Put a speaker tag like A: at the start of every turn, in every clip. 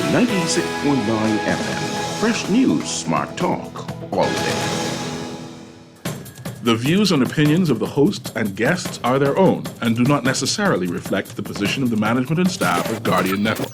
A: 96.9 FM. Fresh news, smart talk, all day.
B: The views and opinions of the hosts and guests are their own and do not necessarily reflect the position of the management and staff of Guardian Network.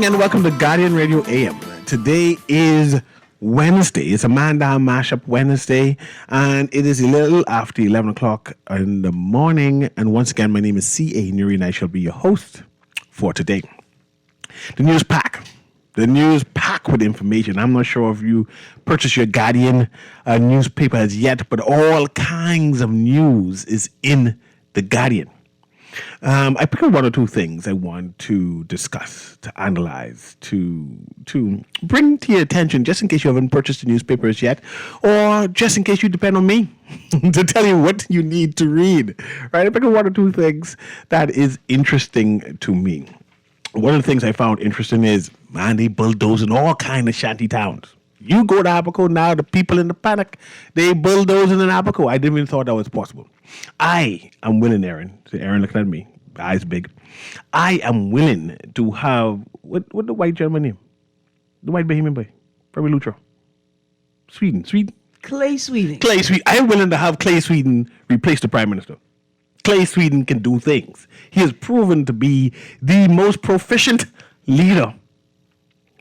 C: And welcome to Guardian Radio AM. Today is Wednesday. It's a Man Down Mashup Wednesday, and it is a little after 11 o'clock in the morning. And once again, my name is C.A. Newry, and I shall be your host for today. The news pack with information. I'm not sure if you purchased your Guardian newspaper as yet, but all kinds of news is in the Guardian. I pick up one or two things I want to discuss, to analyze, to bring to your attention, just in case you haven't purchased the newspapers yet, or just in case you depend on me to tell you what you need to read. Right? I pick up one or two things that is interesting to me. One of the things I found interesting is, man, they bulldozing all kind of shanty towns. You go to Abaco now, the people in the panic, they bulldozing in Abaco. I didn't even thought that was possible. I am willing, Aaron. See Aaron looking at me, eyes big. I am willing to have, what the white gentleman name? The white Bahamian boy, probably Luther. Sweden.
D: Clay Sweden.
C: I'm willing to have Clay Sweden replace the Prime Minister. Clay Sweden can do things. He has proven to be the most proficient leader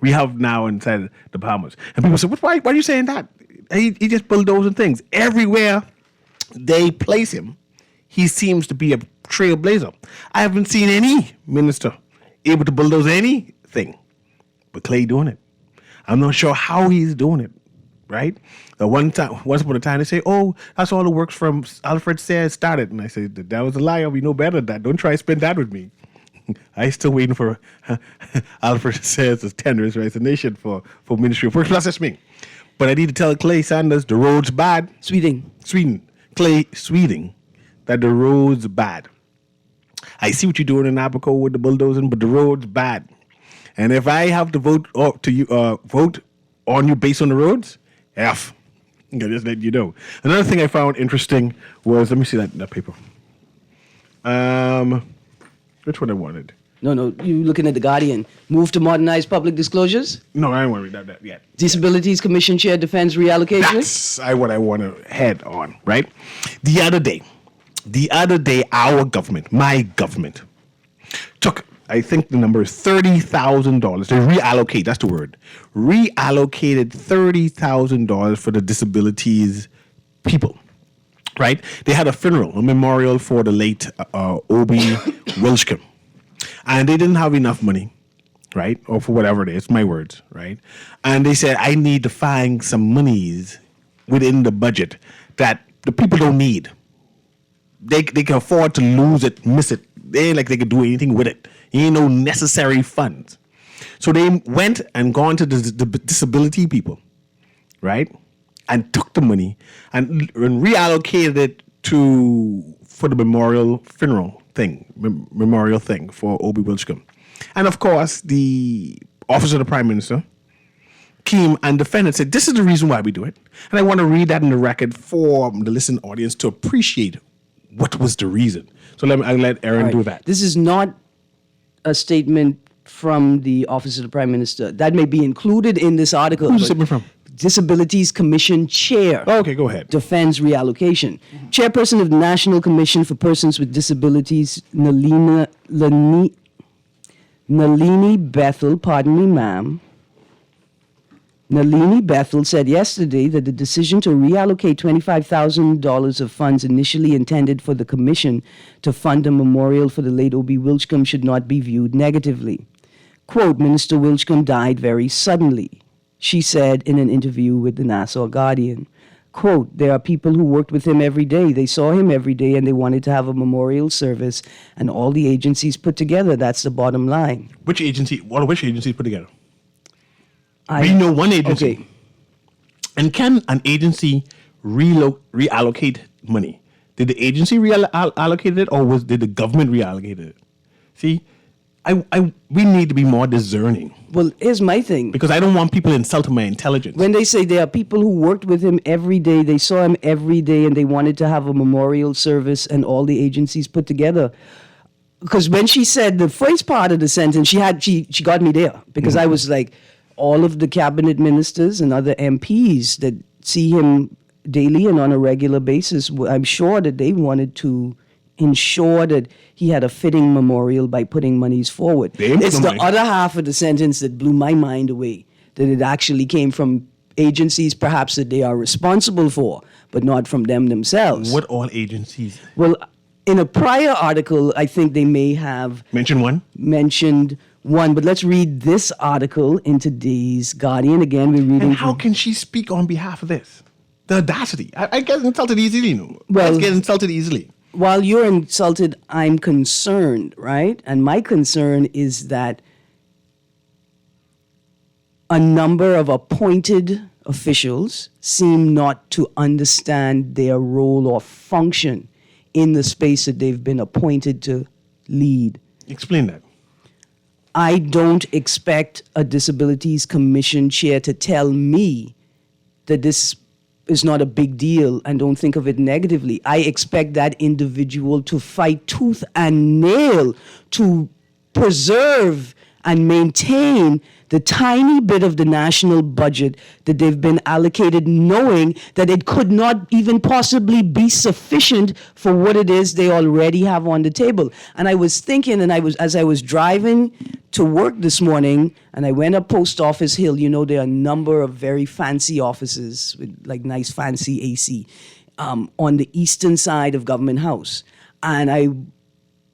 C: we have now inside the Bahamas. And people say, why are you saying that? He just bulldozing things. Everywhere they place him, he seems to be a trailblazer. I haven't seen any minister able to bulldoze anything, but Clay doing it. I'm not sure how he's doing it, right? Once upon a time, they say, oh, that's all the works from Alfred Sayers started. And I say, that was a lie. We know better than that. Don't try to spin that with me. I still waiting for Alfred Sayers' tender his resignation for Ministry of Works. That's just me. But I need to tell Clay Sanders the road's bad.
D: Sweden.
C: Clay Sweden, that the road's bad. I see what you're doing in Abaco with the bulldozing, but the road's bad. And if I have to vote on you based on the roads, F. I'm gonna just let you know. Another thing I found interesting was, let me see that paper. Which one I wanted?
D: No, you looking at The Guardian. Move to modernize public disclosures?
C: No, I don't want to read that yet.
D: Disabilities Commission Chair defends reallocation?
C: That's what I want to head on, right? The other day, our government, my government, took, I think the number is $30,000. They reallocate, that's the word. Reallocated $30,000 for the disabilities people. Right? They had a funeral, a memorial for the late Obi Wilchcombe. And they didn't have enough money, right? Or for whatever it is, my words, right? And they said, I need to find some monies within the budget that the people don't need. They can afford to lose it, miss it. They ain't like they could do anything with it. Ain't no necessary funds. So they went and gone to the disability people, right? And took the money and reallocated it for the memorial thing for Obi Wilchcombe. And of course, the office of the Prime Minister came and defended, said, this is the reason why we do it. And I want to read that in the record for the listening audience to appreciate what was the reason. So I'll let Aaron do that.
D: This is not a statement from the office of the Prime Minister. That may be included in this article.
C: Who's the statement from?
D: Disabilities Commission Chair.
C: Oh, okay, go ahead.
D: Defends reallocation. Chairperson of the National Commission for Persons with Disabilities, Nalini Bethel, pardon me, ma'am. Nalini Bethel said yesterday that the decision to reallocate $25,000 of funds initially intended for the commission to fund a memorial for the late Obi Wilchcombe should not be viewed negatively. Quote, Minister Wilchcombe died very suddenly, she said in an interview with the Nassau Guardian. quote, there are people who worked with him every day. They saw him every day and they wanted to have a memorial service, and all the agencies put together. That's the bottom line.
C: Which agency? Which agencies put together? We know one agency.
D: Okay.
C: And can an agency reallocate money? Did the agency reallocate it, or did the government reallocate it? See, we need to be more discerning,
D: Well, here's my thing.
C: because I don't want people insulting my intelligence.
D: When they say there are people who worked with him every day, they saw him every day, and they wanted to have a memorial service, and all the agencies put together. Because when she said the first part of the sentence, she got me there, because I was like, all of the cabinet ministers and other MPs that see him daily and on a regular basis, I'm sure that they wanted to ensure that he had a fitting memorial by putting monies forward. It's the other half of the sentence that blew my mind away, that it actually came from agencies perhaps that they are responsible for, but not from them themselves.
C: What all agencies?
D: Well, in a prior article, I think they may have
C: Mention one.
D: mentioned one, but let's read this article in today's Guardian. Again, we're reading.
C: And how can she speak on behalf of this? The audacity. I get insulted easily, you know.
D: Well-
C: I get insulted easily.
D: While you're insulted, I'm concerned, right? And my concern is that a number of appointed officials seem not to understand their role or function in the space that they've been appointed to lead.
C: Explain that.
D: I don't expect a Disabilities Commission chair to tell me that this is not a big deal and don't think of it negatively. I expect that individual to fight tooth and nail to preserve and maintain the tiny bit of the national budget that they've been allocated, knowing that it could not even possibly be sufficient for what it is they already have on the table. And I was thinking, and as I was driving to work this morning, and I went up Post Office Hill, you know, there are a number of very fancy offices with like nice fancy AC on the eastern side of Government House. And I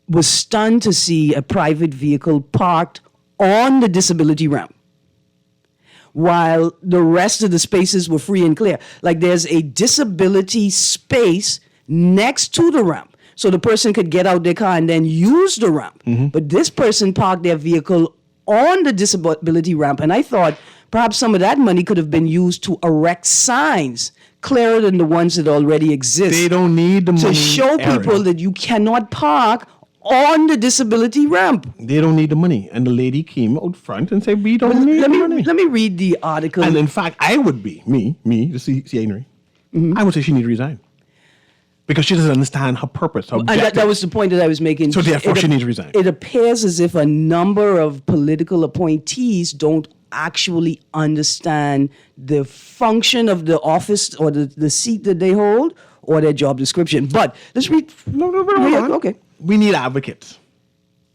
D: was stunned to see a private vehicle parked on the disability ramp, while the rest of the spaces were free and clear. Like there's a disability space next to the ramp, so the person could get out their car and then use the ramp. But this person parked their vehicle on the disability ramp, and I thought perhaps some of that money could have been used to erect signs clearer than the ones that already exist.
C: They don't need the money.
D: To show people
C: Aaron.
D: that you cannot park on the disability ramp.
C: They don't need the money. And the lady came out front and said, we don't need the money.
D: Let me read the article.
C: And in fact, I would be, me, the CNRE, I would say she need to resign. Because she doesn't understand her purpose, her
D: And
C: objective.
D: that was the point that I was making.
C: So therefore, she needs to resign.
D: It appears as if a number of political appointees don't actually understand the function of the office or the seat that they hold or their job description. But let's read.
C: No,
D: Yeah, okay.
C: We need advocates.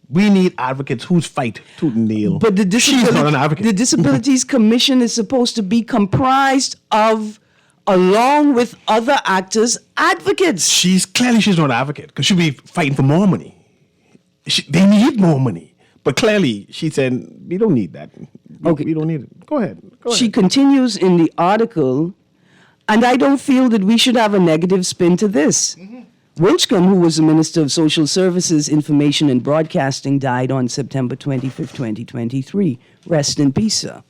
C: We need advocates whose fight tooth and nail.
D: But
C: she's not an advocate.
D: The Disabilities Commission is supposed to be comprised of, along with other actors, advocates.
C: She's not an advocate because she'll be fighting for more money. They need more money. But clearly, she said, we don't need that.
D: Okay.
C: We don't need it. Go ahead.
D: She continues in the article, and I don't feel that we should have a negative spin to this. Wilchcombe, who was the Minister of Social Services, Information and Broadcasting, died on September 25th, 2023. Rest in peace, sir.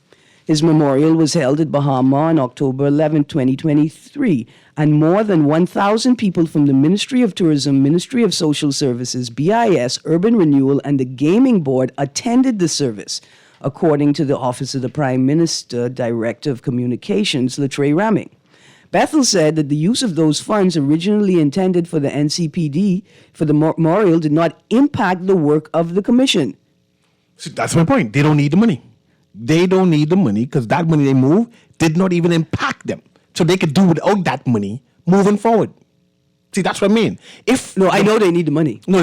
D: His memorial was held at Bahama on October 11th, 2023, and more than 1,000 people from the Ministry of Tourism, Ministry of Social Services, BIS, Urban Renewal, and the Gaming Board attended the service, according to the Office of the Prime Minister, Director of Communications, Latre Raming. Bethel said that the use of those funds originally intended for the NCPD for the memorial did not impact the work of the commission.
C: See, that's my point. They don't need the money. They don't need the money because that money they move did not even impact them. So they could do without that money moving forward. See, that's what I mean.
D: I know they need the money.
C: No.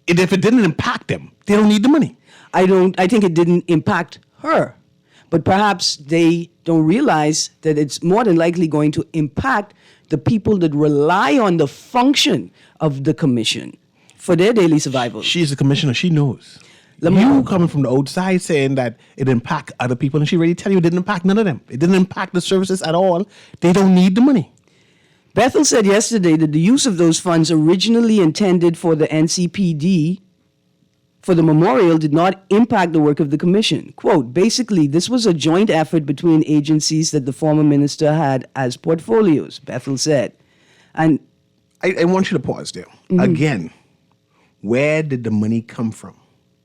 C: If it didn't impact them, they don't need the money.
D: I think it didn't impact her. But perhaps they don't realize that it's more than likely going to impact the people that rely on the function of the commission for their daily survival.
C: She's a commissioner. She knows. You coming from the outside saying that it impacts other people, and she already tell you it didn't impact none of them. It didn't impact the services at all. They don't need the money.
D: Bethel said yesterday that the use of those funds originally intended for the NCPD for the memorial did not impact the work of the commission. Quote, basically, this was a joint effort between agencies that the former minister had as portfolios, Bethel said. And
C: I want you to pause there. Again, where did the money come from?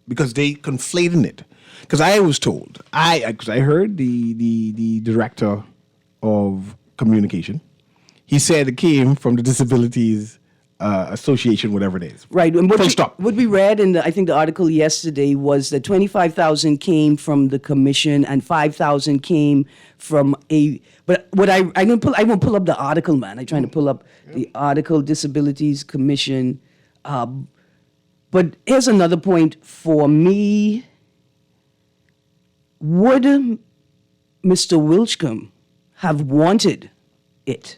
C: Because they conflating it. Because I was told, because I heard the director of communication, he said it came from the Disabilities Association, whatever it is.
D: right, and
C: Full stop.
D: what we read in I think the article yesterday was that 25,000 came from the commission and 5,000 came from a. But what I won't pull up the article, man. I'm trying to pull up the article, Disabilities Commission. But here's another point for me. Would Mr. Wilchcombe have wanted it?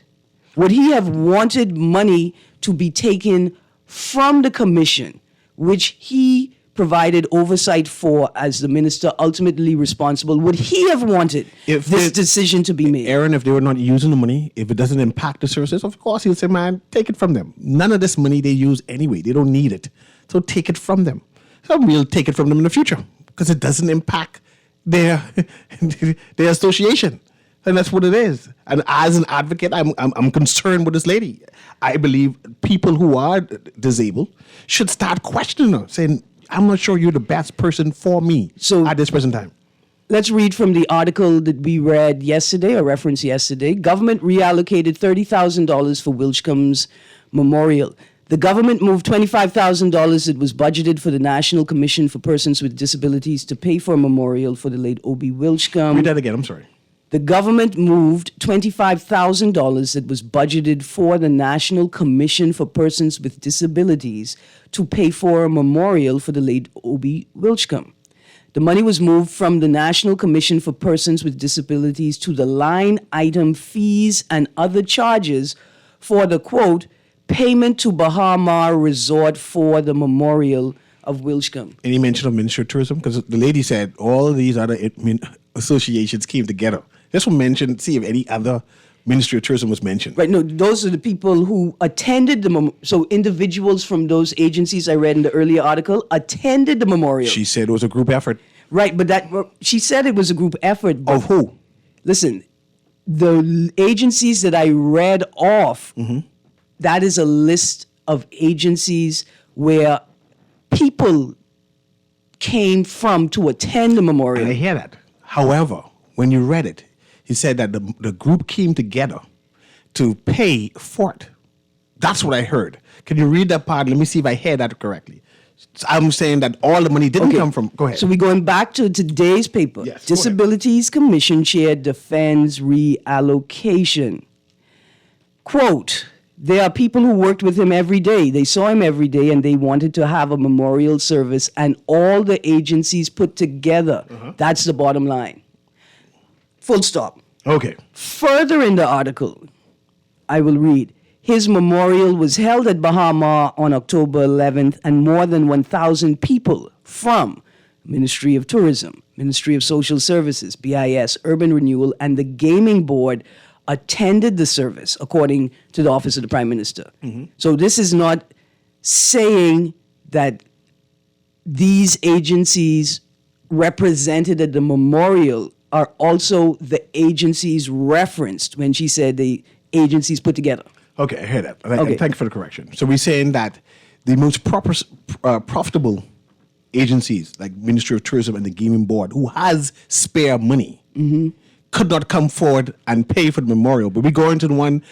D: Would he have wanted money to be taken from the commission, which he provided oversight for as the minister ultimately responsible? Would he have wanted this decision to be made?
C: Aaron, if they were not using the money, if it doesn't impact the services, of course he'll say, man, take it from them. None of this money they use anyway. They don't need it. So take it from them. So we'll take it from them in the future because it doesn't impact their association. And that's what it is. And as an advocate, I'm concerned with this lady. I believe people who are disabled should start questioning her, saying, I'm not sure you're the best person for me at this present time.
D: Let's read from the article that we read yesterday, or referenced yesterday. Government reallocated $30,000 for Wilchcombe's memorial. The government moved $25,000 that was budgeted for the National Commission for Persons with Disabilities to pay for a memorial for the late O.B. Wilchcombe.
C: Read that again, I'm sorry.
D: The government moved $25,000 that was budgeted for the National Commission for Persons with Disabilities to pay for a memorial for the late O.B. Wilchcombe. The money was moved from the National Commission for Persons with Disabilities to the line item fees and other charges for the, quote, payment to Bahama Resort for the memorial of Wilchcombe.
C: Any mention of Ministry of Tourism? Because the lady said all these other associations came together. Just mention, see if any other Ministry of Tourism was mentioned.
D: Right, no, those are the people who attended the so individuals from those agencies I read in the earlier article attended the memorial.
C: She said it was a group effort.
D: Right, but she said it was a group effort.
C: Of who?
D: Listen, the agencies that I read off, that is a list of agencies where people came from to attend the memorial.
C: And I hear that. However, when you read it, he said that the group came together to pay for it. That's what I heard. Can you read that part? Let me see if I heard that correctly. So I'm saying that all the money didn't come from. Go ahead.
D: So we're going back to today's paper.
C: Yes,
D: Disabilities Commission Chair defends reallocation. Quote, there are people who worked with him every day. They saw him every day and they wanted to have a memorial service and all the agencies put together. That's the bottom line. Full stop.
C: Okay.
D: Further in the article, I will read, his memorial was held at Bahama on October 11th and more than 1,000 people from Ministry of Tourism, Ministry of Social Services, BIS, Urban Renewal, and the Gaming Board attended the service, according to the Office of the Prime Minister. So this is not saying that these agencies represented at the memorial are also the agencies referenced when she said the agencies put together.
C: Okay, I heard that.
D: Okay.
C: Thank you for the correction. So we're saying that the most profitable agencies, like Ministry of Tourism and the Gaming Board, who has spare money, could not come forward and pay for the memorial. But we go into the one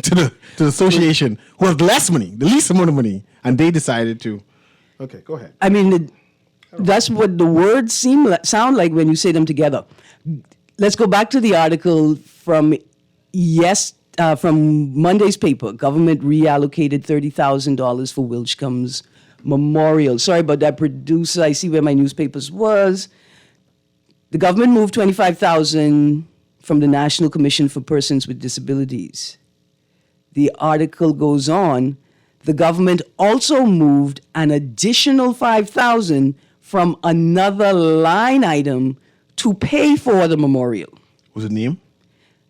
C: to the association who have less money, the least amount of money, and they decided to. Okay, go ahead.
D: I mean, that's what the words sound like when you say them together. Let's go back to the article from Monday's paper. Government reallocated $30,000 for Wilchcombe's memorial. Sorry about that, producer. I see where my newspapers was. The government moved $25,000 from the National Commission for Persons with Disabilities. The article goes on. The government also moved an additional $5,000 from another line item to pay for the memorial.
C: Was it name?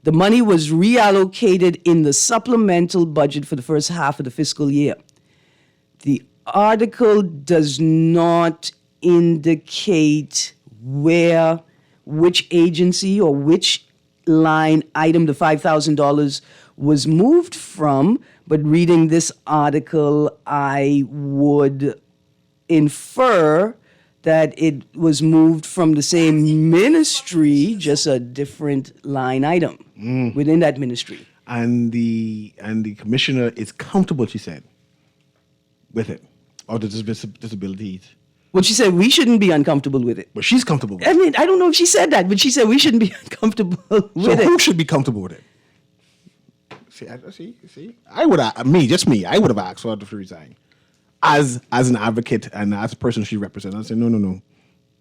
D: The money was reallocated in the supplemental budget for the first half of the fiscal year. The article does not indicate which agency or which line item the $5,000 was moved from, but reading this article, I would infer that it was moved from the same ministry, just a different line item within that ministry.
C: And the commissioner is comfortable, she said, with it, or the disabilities.
D: Well, she said we shouldn't be uncomfortable with it.
C: But she's comfortable with
D: I
C: it.
D: mean, I don't know if she said that, but she said we shouldn't be uncomfortable
C: So
D: with
C: who
D: it.
C: should be comfortable with it? See, I would have, I would have asked for her to resign. As an advocate and as a person she represents, I said, no.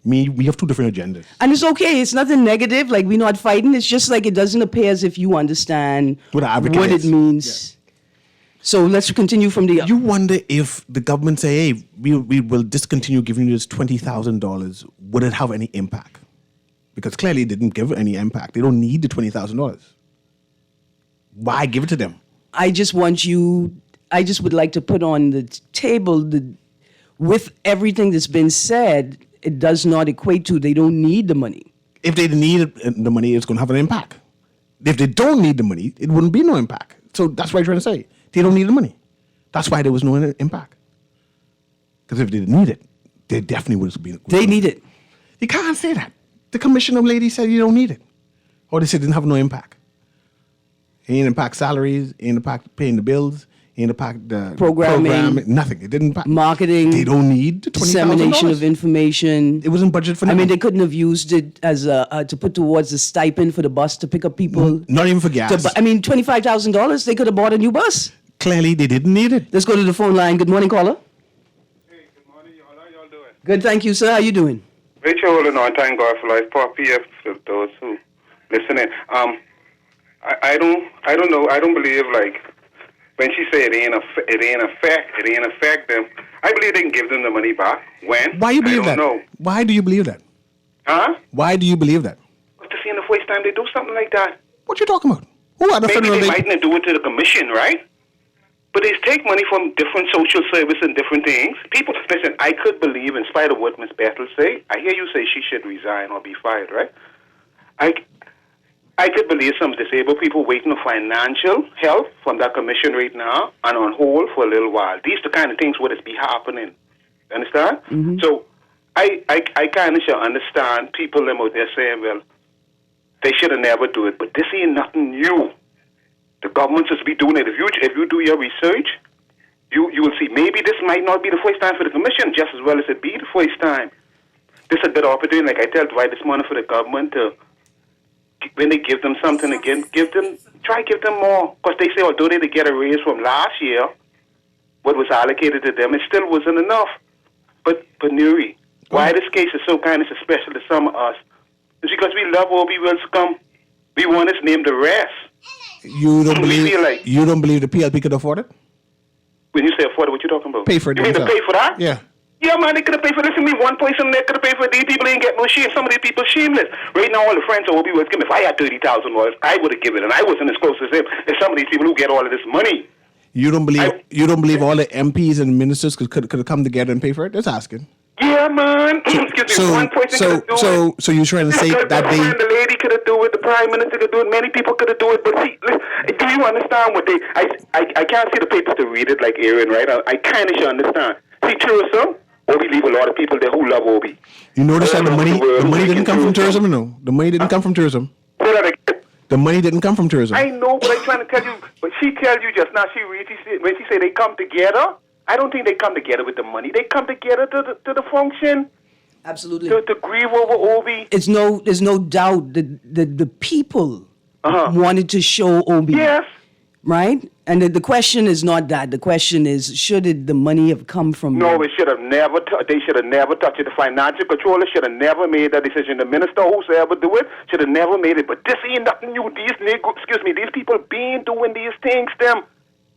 C: We have two different agendas.
D: And it's okay. It's nothing negative. Like, we're not fighting. It's just like it doesn't appear as if you understand
C: What an advocate
D: what
C: is.
D: it means. So let's continue from the...
C: You wonder if the government say, hey, we will discontinue giving you this $20,000, would it have any impact? Because clearly it didn't give any impact. They don't need the $20,000. Why give it to them?
D: I just would like to put on the table with everything that's been said, it does not equate to they don't need the money.
C: If they need the money, it's going to have an impact. If they don't need the money, it wouldn't be no impact. So that's what I'm trying to say. They don't need the money. That's why there was no impact. Because if they didn't need it, they definitely would have been.
D: They need it.
C: You can't say that. The commissioner lady said you don't need it. Or they said it didn't have no impact. It ain't impact salaries, ain't impact paying the bills, ain't impact the
D: Programming.
C: nothing. It didn't impact.
D: Marketing.
C: They don't need the $20,000.
D: Dissemination of information.
C: It wasn't budgeted for
D: I
C: nothing.
D: mean, they couldn't have used it as to put towards the stipend for the bus to pick up people.
C: Not even for gas.
D: $25,000, they could have bought a new bus.
C: Clearly, they didn't need it.
D: Let's go to the phone line. Good morning, caller.
E: Hey, good morning, y'all. How y'all doing?
D: Good, thank you, sir. How you doing?
E: Rachel holding on, thank God for life. Poor PF for those who listening. I don't know. I don't believe like when she said it ain't affect them. I believe they can give them the money back. When?
C: Why you believe
E: I
C: that?
E: don't know.
C: Why do you believe that?
E: Huh?
C: Why do you believe that?
E: What's the the first time they do something like that?
C: What you talking about? Who are the
E: Maybe
C: federal
E: they
C: lady?
E: mightn't do it to the commission, right? But they take money from different social service and different things. People, listen, I could believe, in spite of what Ms. Bethel say, I hear you say she should resign or be fired, right? I could believe some disabled people waiting for financial help from that commission right now and on hold for a little while. These are the kind of things where it's be happening. You understand?
D: Mm-hmm.
E: So I kind of should understand people them out there saying, well, they should have never do it, but this ain't nothing new. The government should be doing it. If you do your research, you will see maybe this might not be the first time for the commission, just as well as it be the first time. This is a good opportunity, like I tell Dwight this morning, for the government to, when they give them something again, give them more. Because they say although they get a raise from last year, what was allocated to them, it still wasn't enough. But Newry, why this case is so kind of special to some of us is because we love Obi Wilscombe. We want his name to rest.
C: You don't
E: We
C: believe
E: feel like-
C: you don't believe the PLP could afford it?
E: When you say afford it, what you talking about?
C: Pay for it
E: You mean to
C: themselves.
E: pay for that?
C: Yeah.
E: Yeah, man, they could have paid for this. I mean, one person there could have paid for it. These people ain't get no shame. Some of these people shameless. Right now, all the friends of Obi Wilscombe, if I had $30,000, I would have given it, and I wasn't as close as him as some of these people who get all of this money.
C: You don't believe all the MPs and ministers could have come together and pay for it? Just asking.
E: Yeah, man. Excuse me, one person could have do it.
C: So you're trying to say that
E: The lady could have do it. The prime minister could do it. Many people could have do it. But see, listen, do you understand what they? I can't see the papers to read it like Aaron, right? I kind of should understand. See, tourism. Obi leave a lot of people there who love Obi.
C: you notice that the money
E: Who
C: didn't come from
E: tourism.
C: tourism? No, the money didn't come from tourism.
E: Say that again.
C: The money didn't come from tourism.
E: I know, but I'm trying to tell you. But she tells you just now. When she say they come together, I don't think they come together with the money. They come together to the function.
D: Absolutely.
E: To grieve over Obi.
D: There's no doubt that the people wanted to show Obi.
E: Yes.
D: Right? And the question is not that. The question is, the money have come from
E: No,
D: them?
E: it should have never. They should have never touched it. The financial controller should have never made that decision. The minister, whosoever do it, should have never made it. But this ain't nothing new. These people been doing these things.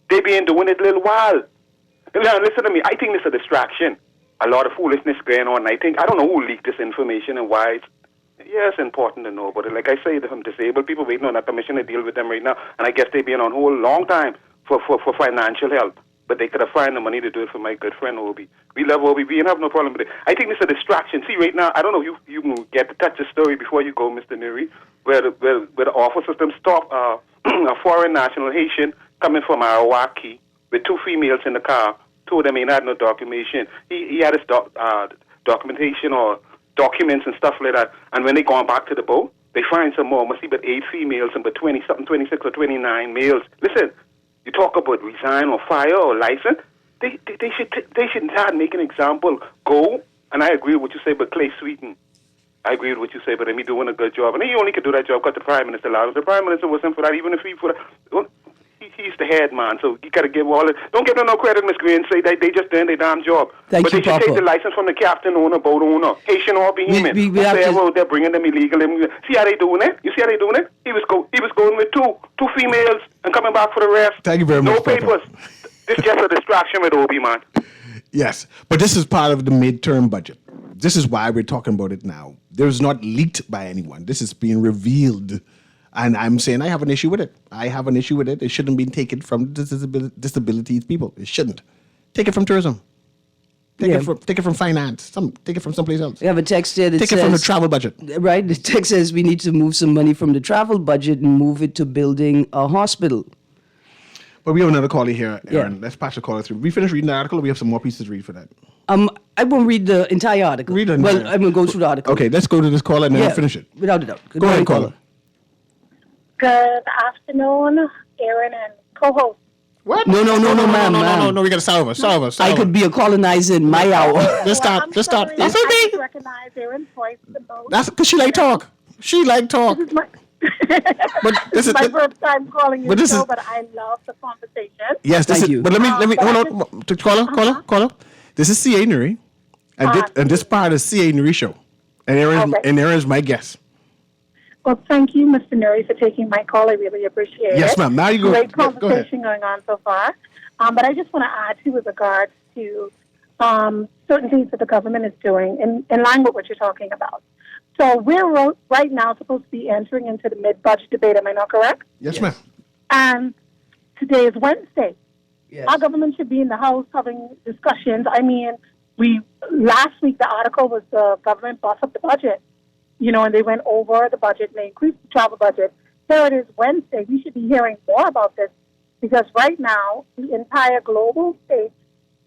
E: They been doing it a little while. Now, listen to me. I think this is a distraction. A lot of foolishness going on. I don't know who leaked this information and why. Yeah, it's important to know about it. Like I say, the disabled people waiting on a commission to deal with them right now, and I guess they've been on hold a long time for financial help. But they could have found the money to do it for my good friend Obi. We love Obi. We have no problem with it. I think it's a distraction. See, right now, I don't know if you can get to touch the story before you go, Mr. Newry, where the offer system stopped a foreign national Haitian coming from Arawaki with 2 females in the car. Told them he had no documentation. He had his documentation or documents and stuff like that. And when they gone back to the boat, they find some more. Must be but 8 females and but 20-something, 26 or 29 males. Listen. You talk about resign or fire or license. They should start making an example. Go, and I agree with what you say about Clay Sweeten. I agree with what you say, but he doing a good job. And he only could do that job because the Prime Minister allowed him. The Prime Minister wasn't for that, even if he for that. He's the head man, so you got to give all it. Don't give them no credit, Miss Green. Say they just doing their damn job.
D: Thank
E: but
D: you,
E: they should
D: Papa.
E: take the license from the captain owner, boat owner, Haitian or Bahamian.
D: We have to...
E: They're bringing them illegal. See how they doing it? You see how they doing it? He was going with two females and coming back for the rest.
C: Thank you very much,
E: No
C: Papa.
E: papers. This is just a distraction with Obi, man.
C: Yes, but this is part of the midterm budget. This is why we're talking about it now. This is not leaked by anyone. This is being revealed. And I'm saying I have an issue with it. I have an issue with it. It shouldn't be taken from disabilities people. It shouldn't. Take it from tourism. Take it from finance. Take it from someplace else.
D: We have a text here that
C: Take
D: says...
C: it from the travel budget.
D: Right, the text says we need to move some money from the travel budget and move it to building a hospital.
C: But we have another caller here, Aaron.
D: Yeah.
C: Let's pass the caller through. We finished reading the article, or we have some more pieces to read for that?
D: I won't read the entire article.
C: Read it.
D: Well, I'm going to go through the article.
C: Okay, let's go to this caller and then we'll finish it.
D: Without a doubt.
C: Go ahead, caller.
F: Good afternoon, Aaron and co-host.
C: What?
D: No, ma'am.
C: No, we got to solve us.
D: I could be a colonizer in my hour.
C: Let's start.
F: I'm sorry,
C: That's
F: I
C: okay.
F: recognize Aaron's voice the most.
C: That's because she like talk.
F: This is my,
C: But this is
F: my first time calling you,
C: but this is-
F: but I love the conversation.
C: Yes, this
D: Thank
C: is.
D: you.
C: But let me
F: but I
C: hold on. Caller. This is CA Newry, and this part is CA Newry show, and Aaron's my guest.
F: Well, thank you, Mr. Newry, for taking my call. I really appreciate it.
C: Yes, ma'am. Now you go.
F: Great
C: Go ahead.
F: conversation going on so far. But I just want to add to with regards to certain things that the government is doing in line with what you're talking about. So we're right now supposed to be entering into the mid-budget debate. Am I not correct?
C: Yes, ma'am.
F: And today is Wednesday.
D: Yes.
F: Our government should be in the House having discussions. I mean, last week the article was the government boss up the budget, and they went over the budget and they increased the travel budget. Here it is Wednesday. We should be hearing more about this because right now the entire global stage,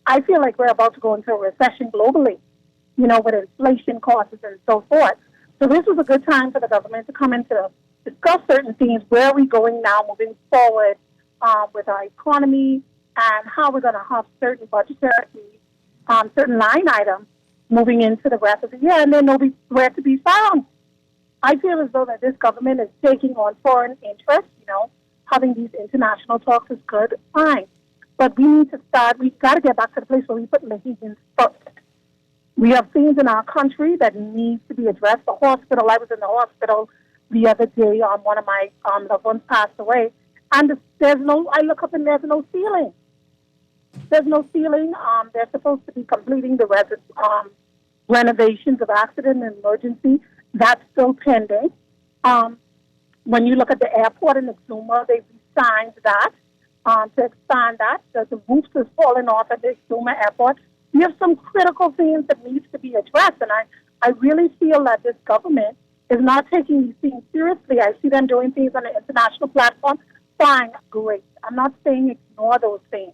F: I feel like we're about to go into a recession globally, with inflation costs and so forth. So this was a good time for the government to come in to discuss certain things. Where are we going now moving forward with our economy and how we're going to have certain budgetary, certain line items moving into the rest of the year, and then they'll be where to be found. I feel as though that this government is taking on foreign interests, having these international talks is good, fine. But we've got to get back to the place where we put Mahegans first. We have things in our country that needs to be addressed. The hospital, I was in the hospital the other day, one of my loved ones passed away, and I look up and there's no ceiling. There's no ceiling. They're supposed to be completing the renovations of accident and emergency. That's still pending. When you look at the airport in Exuma, they've signed that to expand that. The roofs is falling off at the Exuma airport. We have some critical things that needs to be addressed, and I really feel that this government is not taking these things seriously. I see them doing things on an international platform. Fine, great. I'm not saying ignore those things.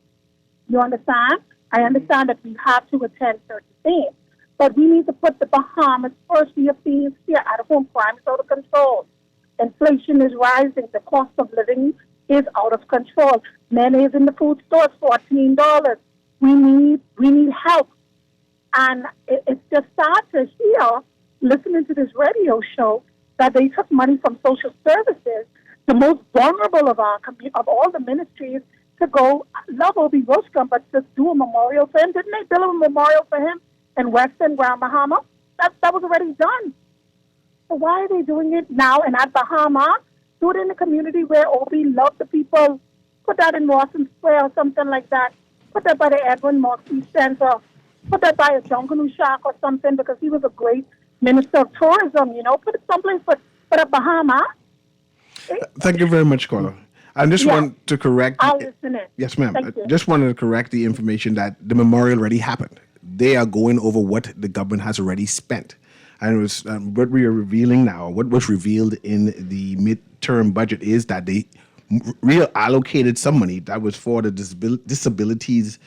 F: You understand? I understand that we have to attend certain things, but we need to put the Bahamas first. We have things here at home. Crime is out of control. Inflation is rising. The cost of living is out of control. Mayonnaise in the food store is $14. We need help. And it's just sad to hear, listening to this radio show, that they took money from social services, the most vulnerable of all the ministries, to go love Obi Roskam, but to do a memorial for him. Didn't they build a memorial for him in Western Grand Bahama? That was already done. So why are they doing it now? And at Bahama, do it in the community where Obi loved the people. Put that in Rawson Square or something like that. Put that by the Edwin Moxie Center. Put that by a Junkanoo Shack or something, because he was a great Minister of Tourism, put it someplace, put a Bahama.
C: Thank you very much, caller. I just
F: Yeah.
C: want to correct.
F: I'll listen in.
C: Yes, ma'am.
F: Thank you.
C: I just wanted to correct the information that the memorial already happened. They are going over what the government has already spent. And it was what we are revealing now, what was revealed in the midterm budget is that they reallocated some money that was for the disabilities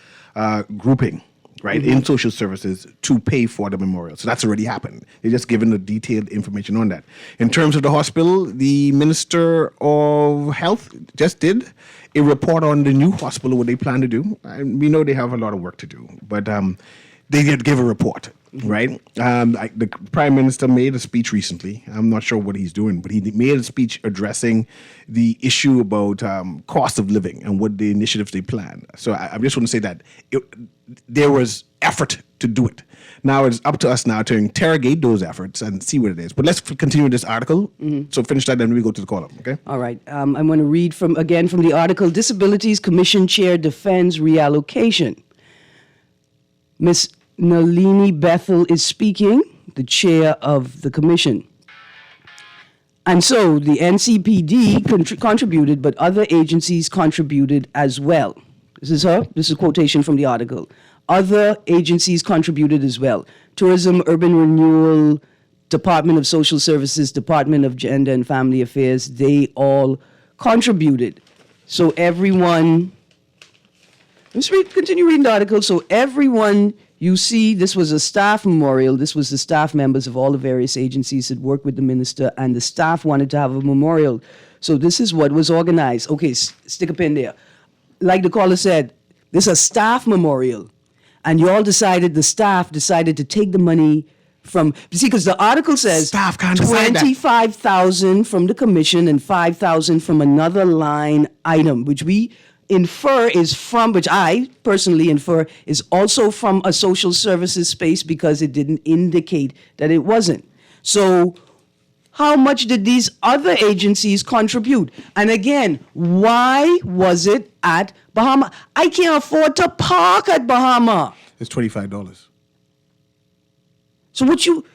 C: grouping, right, in social services to pay for the memorial. So that's already happened. They're just giving the detailed information on that. In terms of the hospital, the Minister of Health just did a report on the new hospital, what they plan to do. And we know they have a lot of work to do, but they did give a report, right? The Prime Minister made a speech recently. I'm not sure what he's doing, but he made a speech addressing the issue about cost of living and what the initiatives they plan. So I just want to say that there was effort to do it. Now it's up to us now to interrogate those efforts and see what it is. But let's continue this article. So finish that, then we go to the column, okay?
D: All right. I'm going to read from the article, Disabilities Commission Chair Defends Reallocation. Ms. Nalini Bethel is speaking, the chair of the commission. And so the NCPD contributed, but other agencies contributed as well. This is her. This is a quotation from the article. Other agencies contributed as well. Tourism, Urban Renewal, Department of Social Services, Department of Gender and Family Affairs, they all contributed. So everyone, let's continue reading the article. So everyone, you see, this was a staff memorial. This was the staff members of all the various agencies that worked with the minister, and the staff wanted to have a memorial. So this is what was organized. Okay, stick a pin there. Like the caller said, this is a staff memorial. And the staff decided to take the money from, you see, because the article says
C: Staff can't decide that.
D: 25,000 from the commission and 5,000 from another line item, which we infer is from, which I personally infer is also from a social services space because it didn't indicate that it wasn't. So how much did these other agencies contribute? And again, why was it at Bahama? I can't afford to park at Bahama.
C: It's $25.
D: So you think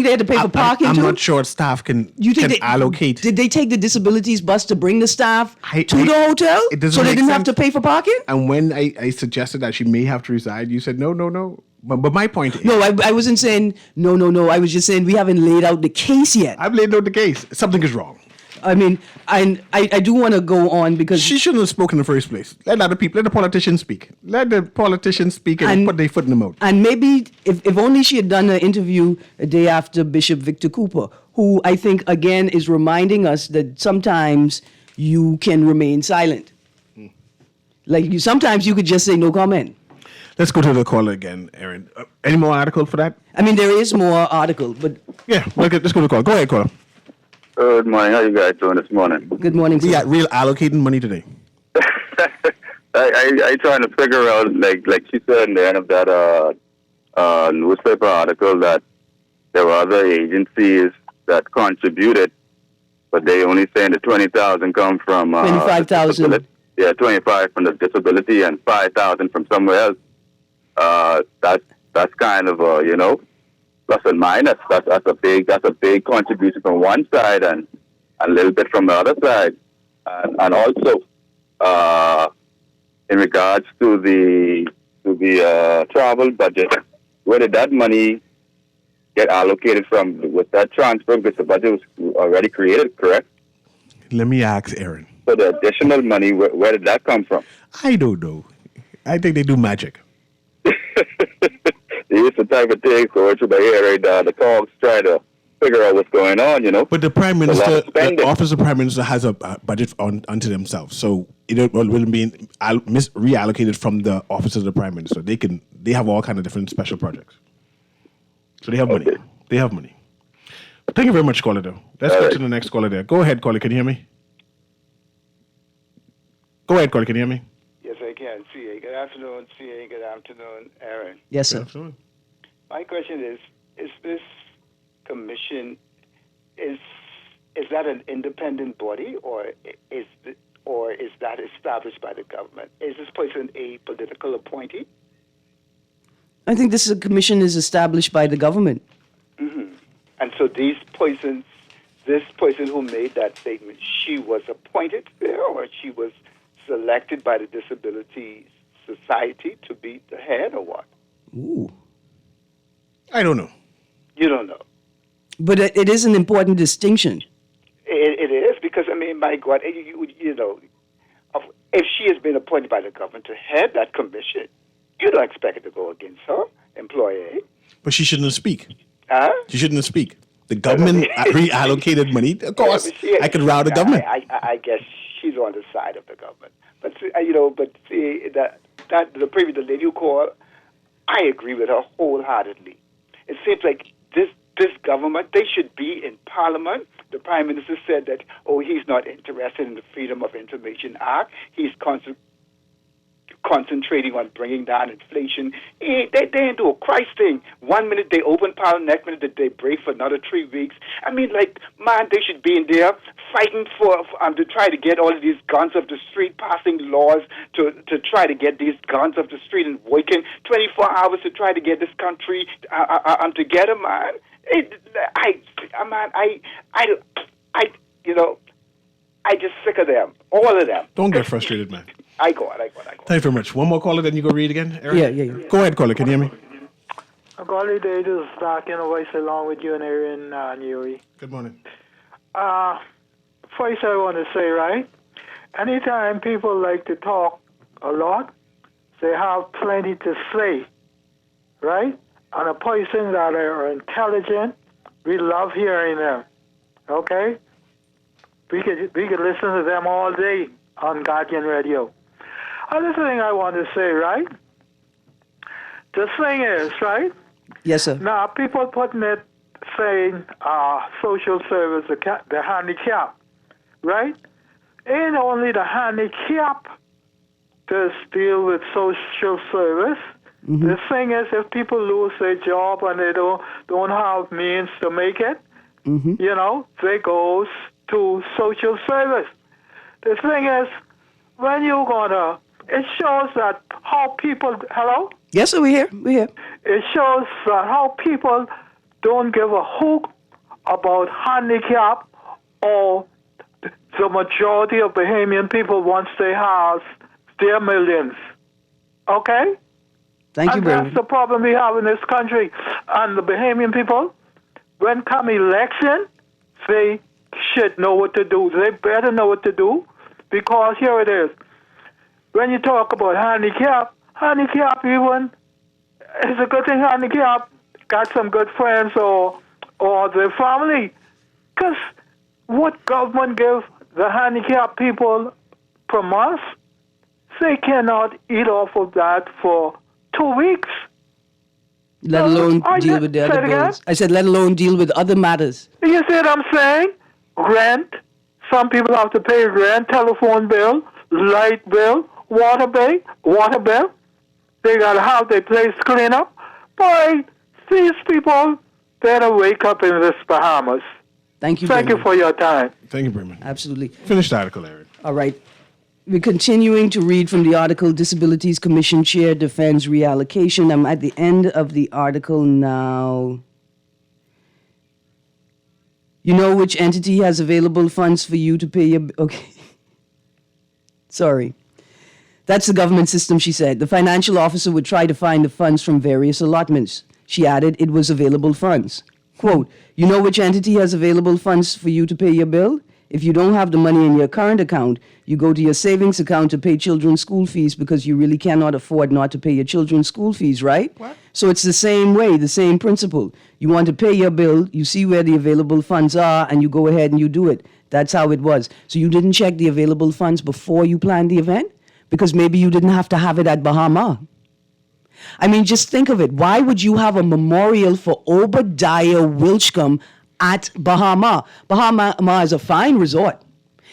D: they had to pay for parking
C: I'm
D: too?
C: not sure staff can allocate.
D: Did they take the disabilities bus to bring the staff to the hotel?
C: It doesn't
D: so they
C: make
D: didn't have
C: sense.
D: to pay for parking?
C: And when I suggested that she may have to reside, you said no. But my point is,
D: No, I wasn't saying no. I was just saying we haven't laid out the case yet.
C: I've laid out the case. Something is wrong.
D: I mean, I do want to go on because
C: She shouldn't have spoken in the first place. Let the politicians speak. Let the politicians speak and put their foot in the mouth.
D: And maybe if only she had done an interview a day after Bishop Victor Cooper, who I think again is reminding us that sometimes you can remain silent. Sometimes you could just say no comment.
C: Let's go to the caller again, Aaron. Any more article for that?
D: I mean, there is more article, but
C: Yeah, let's go to the caller. Go ahead, caller.
G: Good morning. How you guys doing this morning?
D: good morning.
C: We
D: sir.
C: got real allocating money today.
G: I trying to figure out, like she said in the end of that newspaper article, that there were other agencies that contributed, but they only saying the 20,000 come from
D: 25,000.
G: Yeah, 25 from the disability and 5,000 from somewhere else. That's kind of plus and minus. That's a big contribution from one side and a little bit from the other side, and also in regards to the travel budget, where did that money get allocated from? Was that transfer because the budget was already created, correct?
C: Let me ask Aaron.
G: So the additional money, where did that come from?
C: I don't know. I think they do magic.
G: It's the type of thing going through the air, the cogs try to figure out what's going on,
C: But the Prime
G: There's a lot
C: Minister,
G: of spending.
C: the Office of Prime Minister has a budget unto themselves. So it will be reallocated from the Office of the Prime Minister. They have all kind of different special projects. So they have money. They have money. Thank you very much, caller, though. Let's go to the next caller there. Go ahead, caller. Can you hear me? Go ahead, caller. Can you hear me?
H: Yes, I can. CA. Good afternoon, CA. Good afternoon, Aaron.
D: Yes, sir.
H: My question is this commission, is that an independent body or is that established by the government? Is this person a political appointee?
D: I think this commission is established by the government.
H: And so this person who made that statement, she was appointed there, or she was selected by the Disability Society to be the head, or what?
D: Ooh.
C: I don't know.
H: You don't know.
D: But it is an important distinction.
H: It is, because, I mean, my God, you know, if she has been appointed by the government to head that commission, you don't expect it to go against her employee.
C: But she shouldn't speak.
H: Huh?
C: She shouldn't speak. The government reallocated money. Of course, I could route the government.
H: I guess she's on the side of the government. But, you know, the previous lady you called, I agree with her wholeheartedly. It seems like this government, they should be in Parliament. The Prime Minister said that, he's not interested in the Freedom of Information Act. He's concentrating on bringing down inflation. They didn't do a Christ thing. 1 minute they open Parliament, next minute they break for another 3 weeks. I mean, like, man, they should be in there fighting to try to get all of these guns off the street, passing laws to try to get these guns off the street and working 24 hours to try to get this country together, man. I just sick of them, all of them.
C: Don't get frustrated, man.
H: I go on.
C: Thank you very much. One more caller, then you go read again, Eric?
D: Yeah.
C: Go ahead, caller. Can you hear me?
I: Golly day, this is Doc in a voice along with you and Aaron Newry.
C: Good morning.
I: First I want to say, right, anytime people like to talk a lot, they have plenty to say, right? And a person that are intelligent, we love hearing them, okay? We could listen to them all day on Guardian Radio. Other thing I want to say, right? The thing is, right?
D: Yes, sir.
I: Now, people putting it, saying social service, the handicap, right? Ain't only the handicap does deal with social service. Mm-hmm. The thing is, if people lose their job and they don't have means to make it, mm-hmm. you know, they goes to social service. The thing is, when you're gonna, it shows that how people, hello?
D: Yes, sir, we're here.
I: It shows that how people don't give a hoot about handicap, or the majority of Bahamian people, once they have their millions. Okay?
D: Thank you,
I: and
D: brother.
I: that's the problem we have in this country. And the Bahamian people, when come election, they should know what to do. They better know what to do, because here it is. When you talk about handicap even, it's a good thing handicap got some good friends or their family. Because what government give the handicapped people per month, they cannot eat off of that for 2 weeks.
D: Let alone deal with the other bills. I said, let alone deal with other matters.
I: You see what I'm saying? Rent. Some people have to pay rent, telephone bill, light bill, water bill. They got to have their place clean up. Boy, these people better wake up in this Bahamas.
D: Thank you.
I: Thank you for your time.
C: Thank you very much.
D: Absolutely.
C: Finish the article, Aaron.
D: All right. We're continuing to read from the article, Disabilities Commission Chair Defends Reallocation. I'm at the end of the article now. You know which entity has available funds for you to pay your... Okay. Sorry. That's the government system, she said. The financial officer would try to find the funds from various allotments. She added it was available funds. Quote, you know which entity has available funds for you to pay your bill? If you don't have the money in your current account, you go to your savings account to pay children's school fees because you really cannot afford not to pay your children's school fees, right?
C: What?
D: So it's the same way, the same principle. You want to pay your bill, you see where the available funds are, and you go ahead and you do it. That's how it was. So you didn't check the available funds before you planned the event? Because maybe you didn't have to have it at Bahama. I mean, just think of it. Why would you have a memorial for Obadiah Wilchcombe at Bahama? Bahama is a fine resort.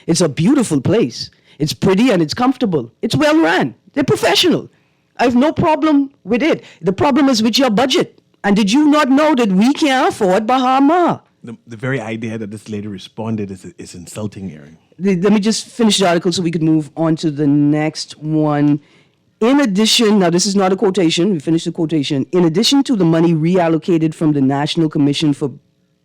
D: It's a beautiful place. It's pretty and it's comfortable. It's well run. They're professional. I have no problem with it. The problem is with your budget. And did you not know that we can't afford Bahama?
C: The very idea that this lady responded is insulting, Aaron.
D: Let me just finish the article so we could move on to the next one. In addition, now this is not a quotation, we finished the quotation. In addition to the money reallocated from the National Commission for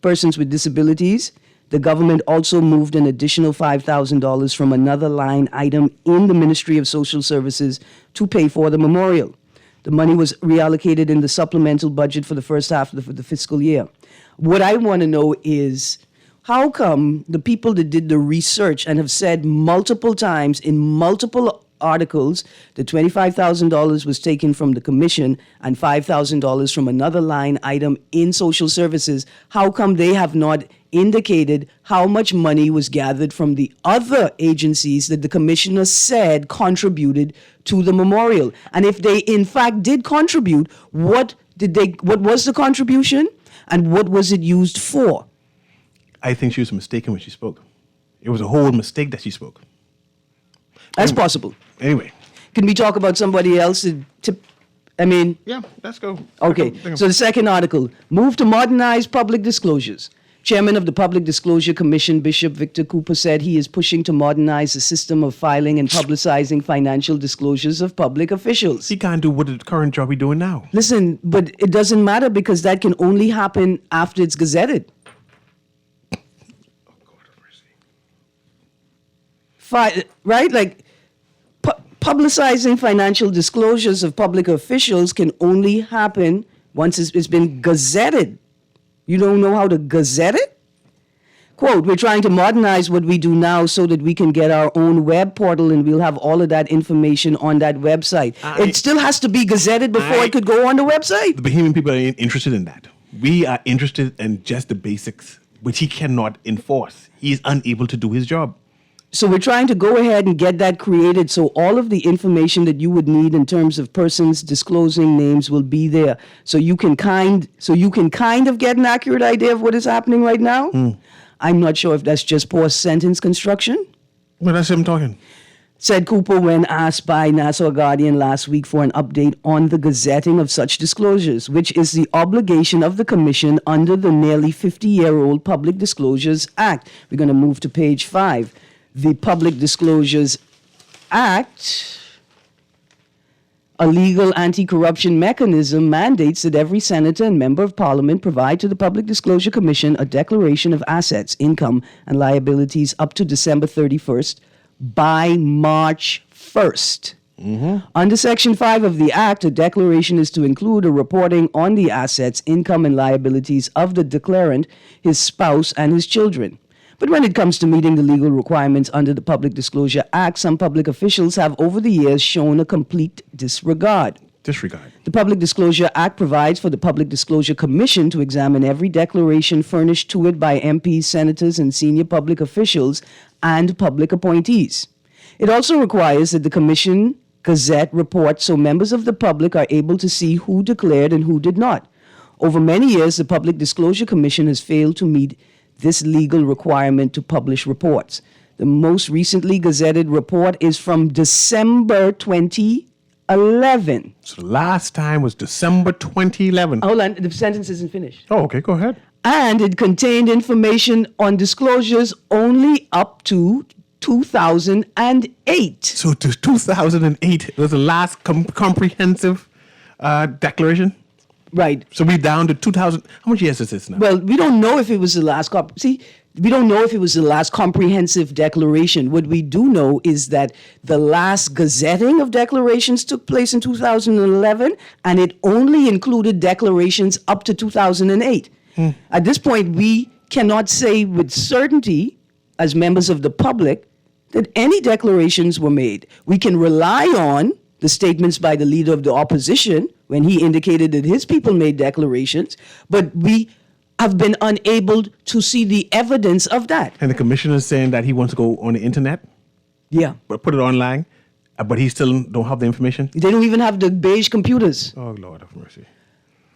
D: Persons with Disabilities, the government also moved an additional $5,000 from another line item in the Ministry of Social Services to pay for the memorial. The money was reallocated in the supplemental budget for the first half of the fiscal year. What I want to know is, how come the people that did the research and have said multiple times in multiple articles that $25,000 was taken from the commission and $5,000 from another line item in social services, how come they have not indicated how much money was gathered from the other agencies that the commissioner said contributed to the memorial? And if they in fact did contribute, what was the contribution and what was it used for?
C: I think she was mistaken when she spoke. It was a whole mistake that she spoke.
D: That's possible.
C: Anyway.
D: Can we talk about somebody else?
C: Yeah, let's go.
D: Okay, so the second article, move to modernize public disclosures. Chairman of the Public Disclosure Commission, Bishop Victor Cooper, said he is pushing to modernize the system of filing and publicizing financial disclosures of public officials.
C: He can't do what the current job he's doing now.
D: Listen, but it doesn't matter because that can only happen after it's gazetted. Right? Like, publicizing financial disclosures of public officials can only happen once it's been gazetted. You don't know how to gazette it? Quote, we're trying to modernize what we do now so that we can get our own web portal and we'll have all of that information on that website. It still has to be gazetted before it could go on the website.
C: The Bahamian people are interested in that. We are interested in just the basics, which he cannot enforce. He is unable to do his job.
D: So we're trying to go ahead and get that created so all of the information that you would need in terms of persons disclosing names will be there. So you can kind of get an accurate idea of what is happening right now. I'm not sure if that's just poor sentence construction.
C: Well, that's him talking.
D: Said Cooper when asked by Nassau Guardian last week for an update on the gazetting of such disclosures, which is the obligation of the Commission under the nearly 50-year-old Public Disclosures Act. We're going to move to page 5. The Public Disclosures Act, a legal anti-corruption mechanism, mandates that every senator and member of parliament provide to the Public Disclosure Commission a declaration of assets, income, and liabilities up to December 31st by March 1st. Under Section 5 of the Act, a declaration is to include a reporting on the assets, income, and liabilities of the declarant, his spouse, and his children. But when it comes to meeting the legal requirements under the Public Disclosure Act, some public officials have over the years shown a complete disregard. The Public Disclosure Act provides for the Public Disclosure Commission to examine every declaration furnished to it by MPs, senators, and senior public officials and public appointees. It also requires that the Commission gazette reports so members of the public are able to see who declared and who did not. Over many years, the Public Disclosure Commission has failed to meet this legal requirement to publish reports. The most recently gazetted report is from December 2011.
C: So the last time was December 2011.
D: Hold on, the sentence isn't finished.
C: Oh, okay, go ahead.
D: And it contained information on disclosures only up to 2008.
C: So 2008 was the last comprehensive declaration?
D: Right.
C: So we're down to 2000. How much years is this now?
D: Well, we don't know if it was the last we don't know if it was the last comprehensive declaration. What we do know is that the last gazetting of declarations took place in 2011, and it only included declarations up to 2008. At this point, we cannot say with certainty, as members of the public, that any declarations were made. We can rely on the statements by the leader of the opposition when he indicated that his people made declarations, but we have been unable to see the evidence of that.
C: And the commissioner is saying that he wants to go on the internet?
D: Yeah.
C: But put it online, but he still don't have the information?
D: They don't even have the beige computers.
C: Oh, Lord have mercy.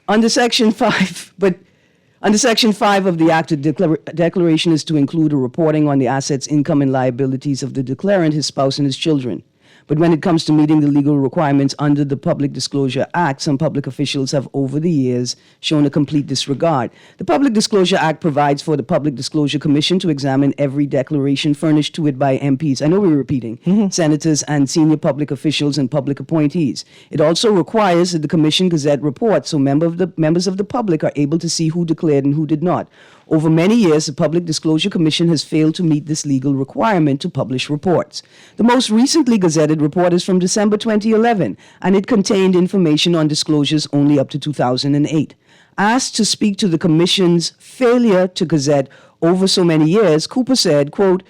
D: Under Section 5 of the Act, the declaration is to include a reporting on the assets, income, and liabilities of the declarant, his spouse, and his children. But when it comes to meeting the legal requirements under the Public Disclosure Act, some public officials have over the years shown a complete disregard. The Public Disclosure Act provides for the Public Disclosure Commission to examine every declaration furnished to it by MPs. I know we're repeating, senators and senior public officials and public appointees. It also requires that the Commission Gazette reports so members of the public are able to see who declared and who did not. Over many years, the Public Disclosure Commission has failed to meet this legal requirement to publish reports. The most recently gazetted report is from December 2011, and it contained information on disclosures only up to 2008. Asked to speak to the Commission's failure to gazette over so many years, Cooper said, quote,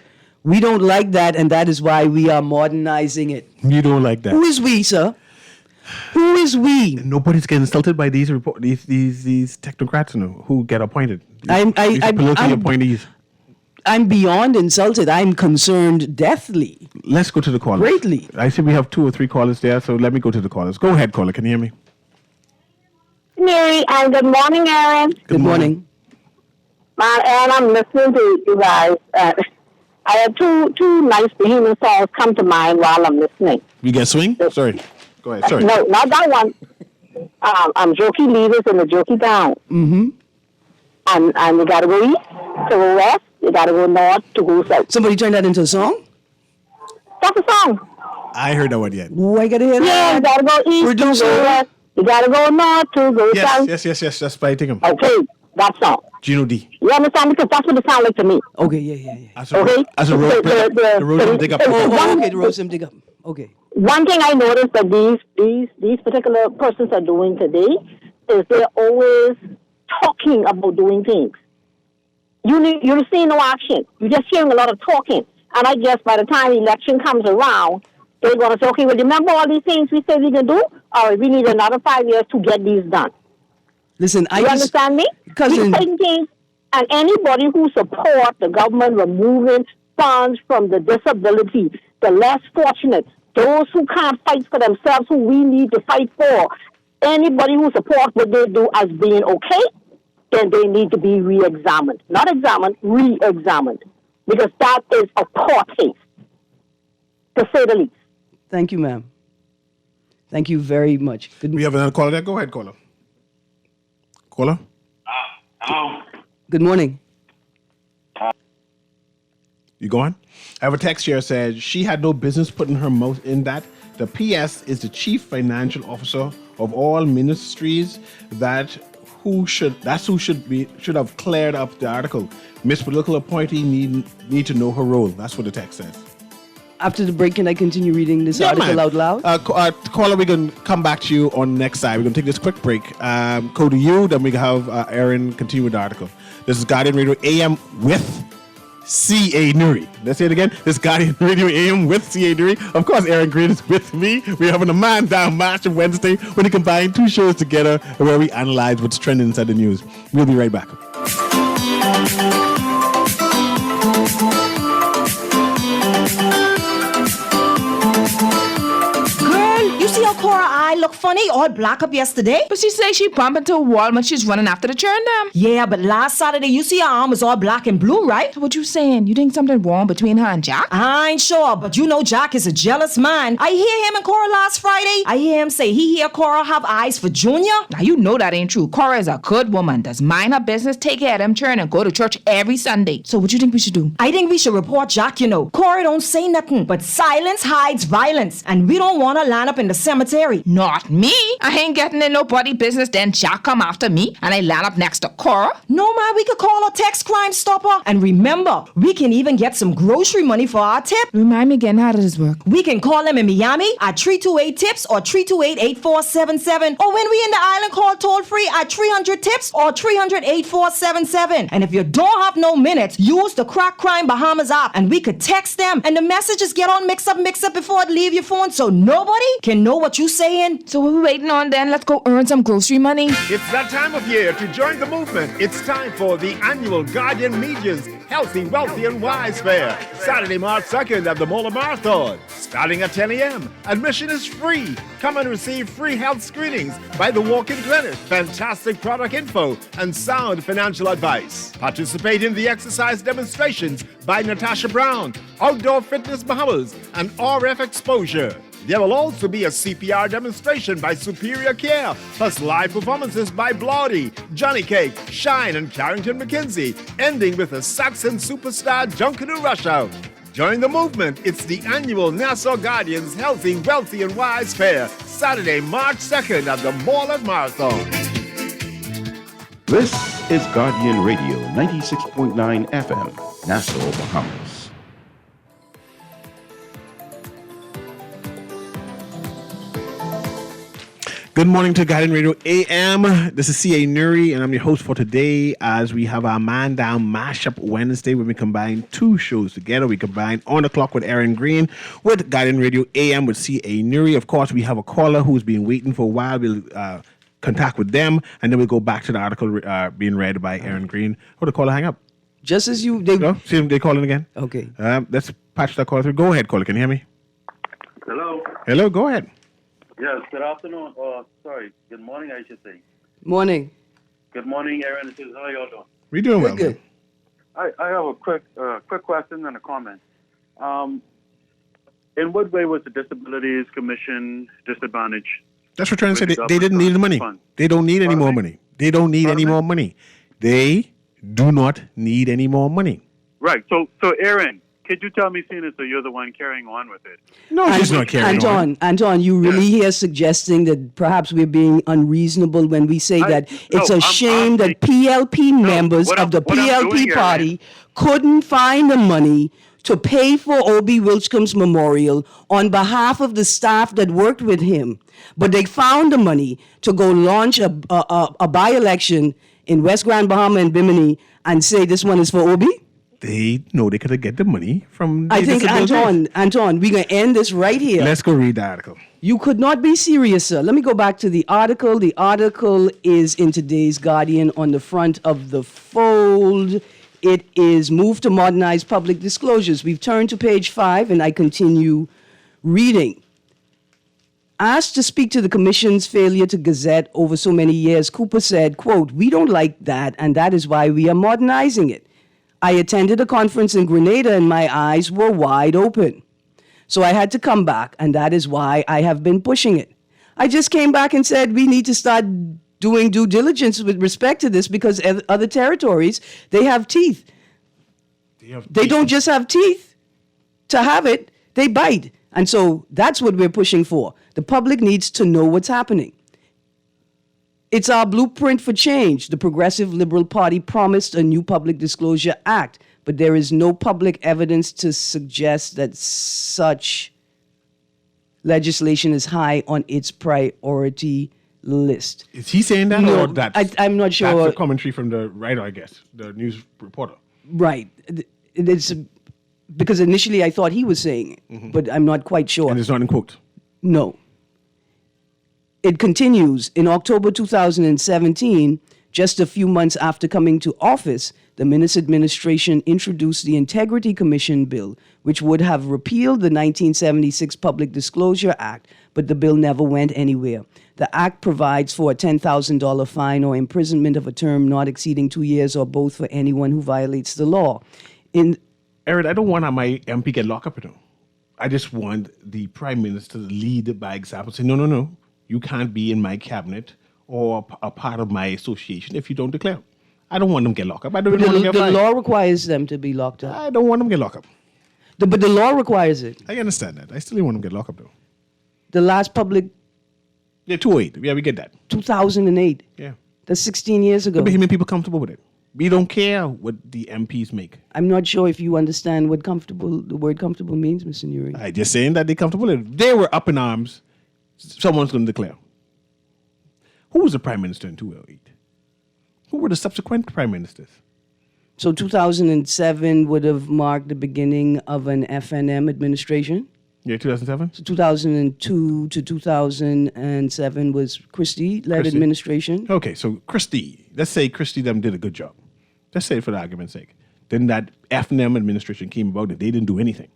D: "We don't like that, and that is why we are modernizing it."
C: You don't like that.
D: Who is we, sir? Who is we?
C: Nobody's getting insulted by these technocrats who get appointed.
D: I'm
C: Political appointees.
D: I'm beyond insulted. I'm concerned deathly.
C: Let's go to the callers.
D: Greatly.
C: I see we have 2 or 3 callers there, so let me go to the callers. Go ahead, caller. Can you hear me?
J: Newry, and good morning, Aaron.
D: Good morning.
J: And I'm listening to you guys. I have two nice behemoth songs come to mind while I'm listening.
C: We get swing? Sorry. Go ahead. Sorry.
J: No, not that one. I'm Jokey Leaders and the Jokey Down.
D: Mm-hmm.
J: And you got to go east to go west. You got to go north to go south.
D: Somebody turned that into a song?
J: That's a song.
C: I heard that one yet.
D: Oh, I got to hear
J: Yeah, you
D: that.
J: got to go east
D: Producer.
J: to go west. You got to go north to go south.
C: Yes. That's by Tingham.
J: Okay, that song.
C: Gino D.
J: You understand? Because that's what it sounds like to me.
D: Okay, yeah.
J: Okay?
C: As a road the road dig up.
D: Oh, okay, the Rosem dig up. Okay.
J: One thing I noticed that these particular persons are doing today is they're always talking about doing things. You're seeing no action. You're just hearing a lot of talking. And I guess by the time the election comes around, they're going to say, okay, well, remember all these things we said we can do? Or we need another 5 years to get these done.
D: Listen,
J: You understand me?
D: Cousin,
J: These things, and anybody who supports the government removing funds from the disability, the less fortunate, those who can't fight for themselves, who we need to fight for, anybody who supports what they do as being okay, then they need to be re-examined. Not examined, re-examined. Because that is a poor taste, to say the least.
D: thank you, ma'am. Thank you very much.
C: We have another caller there. Go ahead, caller. Caller?
K: Hello.
D: Good morning.
C: You going? I have a text here that says she had no business putting her mouth in that. The PS is the chief financial officer of all ministries. That's who should have cleared up the article. Miss Political Appointee need to know her role. That's what the text says.
D: After the break, can I continue reading this article out loud?
C: Caller, we're going to come back to you on next side. We're going to take this quick break. Go to you, then we can have Aaron continue with the article. This is Guardian Radio AM with C.A. Newry. Let's say it again. This is Guardian Radio AM with C.A. Newry. Of course, Aaron Green is with me. We're having a Man Down March on Wednesday when we combine 2 shows together where we analyze what's trending inside the news. We'll be right back.
L: You see how Cora eye look funny, all black up yesterday?
M: But she say she bumped into a wall when she's running after the churn them.
L: Yeah, but last Saturday, you see her arm was all black and blue, right?
M: What you saying? You think something wrong between her and Jack?
L: I ain't sure, but you know Jack is a jealous man. I hear him and Cora last Friday. I hear him say he hear Cora have eyes for Junior.
M: Now you know that ain't true. Cora is a good woman. Does mind her business, take care of them churn, and go to church every Sunday. So what you think we should do?
L: I think we should report Jack, you know. Cora don't say nothing, but silence hides violence. And we don't want to line up in the cemetery.
M: Not me. I ain't getting in nobody business. Then Jack come after me and I land up next to Cora.
L: No, man, we could call a text crime stopper. And remember, we can even get some grocery money for our tip.
M: Remind me again, how does this work?
L: We can call them in Miami at 328-TIPS or 328-8477. Or when we in the island, call toll free at 300-TIPS or 300-8477. And if you don't have no minutes, use the Crack Crime Bahamas app and we could text them. And the messages get all mixed up before it leave your phone so nobody can know what you saying.
M: So what we waiting on then? Let's go earn some grocery money.
N: It's that time of year to join the movement. It's time for the annual Guardian Media's Healthy, Wealthy and Wise Fair, Saturday, March 2nd at the Mola Marathon. Starting at 10 a.m. Admission is free. Come and receive free health screenings by the Walk-In Clinic, fantastic product info, and sound financial advice. Participate in the exercise demonstrations by Natasha Brown, Outdoor Fitness Bahamas, and RF Exposure. There will also be a CPR demonstration by Superior Care, plus live performances by Blawdy, Johnny Cake, Shine, and Carrington McKenzie, ending with a Saxon superstar Junkanoo Rush Out. Join the movement. It's the annual Nassau Guardians Healthy, Wealthy, and Wise Fair, Saturday, March 2nd at the Mall at Marathon.
A: This is Guardian Radio 96.9 FM, Nassau, Bahamas.
C: Good morning to Guardian Radio AM. This is C.A. Newry, and I'm your host for today as we have our Man Down Mashup Wednesday where we combine two shows together. We combine On the Clock with Aaron Green with Guardian Radio AM with C.A. Newry. Of course, we have a caller who's been waiting for a while. We'll contact with them, and then we'll go back to the article being read by Aaron Green. Oh, the caller hang up.
D: Just as you...
C: See them, they calling again?
D: Okay.
C: Let's patch that caller through. Go ahead, caller. Can you hear me?
K: Hello.
C: Hello, go ahead.
K: Yes, good afternoon. Good morning, I should say.
D: Morning.
K: Good morning, Aaron. How y'all doing?
C: We're doing well.
D: Good.
K: I have a quick question and a comment. In what way was the Disabilities Commission disadvantaged?
C: That's what we're trying to say. They didn't need the money. They don't need any more money. They don't need any more money. They do not need any more money.
K: Right. So Aaron, could you tell me, seeing as though you're the one carrying on with it?
C: No, she's not carrying on.
D: Anton, you really here suggesting that perhaps we're being unreasonable when we say that it's a shame that PLP members of the PLP party couldn't find the money to pay for O.B. Wilchcomb's memorial on behalf of the staff that worked with him. But they found the money to go launch a by-election in West Grand Bahama and Bimini and say this one is for O.B.?
C: They know they could get the money from...
D: I think, Anton, we're going to end this right here.
C: Let's go read the article.
D: You could not be serious, sir. Let me go back to the article. The article is in today's Guardian on the front of the fold. It is Move to Modernize Public Disclosures. We've turned to page 5, and I continue reading. Asked to speak to the commission's failure to gazette over so many years, Cooper said, quote, "We don't like that, and that is why we are modernizing it. I attended a conference in Grenada and my eyes were wide open. So I had to come back, and that is why I have been pushing it. I just came back and said we need to start doing due diligence with respect to this because other territories, they have teeth. They don't just have teeth to have it, they bite. And so that's what we're pushing for. The public needs to know what's happening. It's our blueprint for change. The Progressive Liberal Party promised a new Public Disclosure Act, but there is no public evidence to suggest that such legislation is high on its priority list."
C: Is he saying that or that?
D: I'm not sure.
C: That's a commentary from the writer, I guess, the news reporter.
D: Right. It's because initially I thought he was saying it, but I'm not quite sure.
C: And it's not in quote?
D: No. It continues. In October 2017, just a few months after coming to office, the Minnis administration introduced the Integrity Commission Bill, which would have repealed the 1976 Public Disclosure Act, but the bill never went anywhere. The act provides for a $10,000 fine or imprisonment of a term not exceeding 2 years or both for anyone who violates the law.
C: Aaron, I don't want my MP get locked up, you know. I just want the Prime Minister to lead by example. Say, no. You can't be in my cabinet or a part of my association if you don't declare. I don't want them to get locked up. I don't want them to get
D: The
C: fined.
D: law requires them to be locked up.
C: I don't want them to get locked up.
D: But the law requires it.
C: I understand that. I still don't want them to get locked up, though.
D: The last public...
C: Yeah, 2008. Yeah, we get that.
D: 2008.
C: Yeah.
D: That's 16 years ago.
C: But he made people comfortable with it. We don't care what the MPs make.
D: I'm not sure if you understand what the word comfortable means, Mr. Newry.
C: I just saying that they're comfortable with it. They were up in arms. Someone's going to declare. Who was the Prime Minister in 2008? Who were the subsequent Prime Ministers?
D: So 2007 would have marked the beginning of an FNM administration?
C: Yeah, 2007?
D: So 2002 to 2007 was Christie-led administration?
C: Okay, so Christie, let's say Christie them did a good job. Let's say it for the argument's sake. Then that FNM administration came about and they didn't do anything.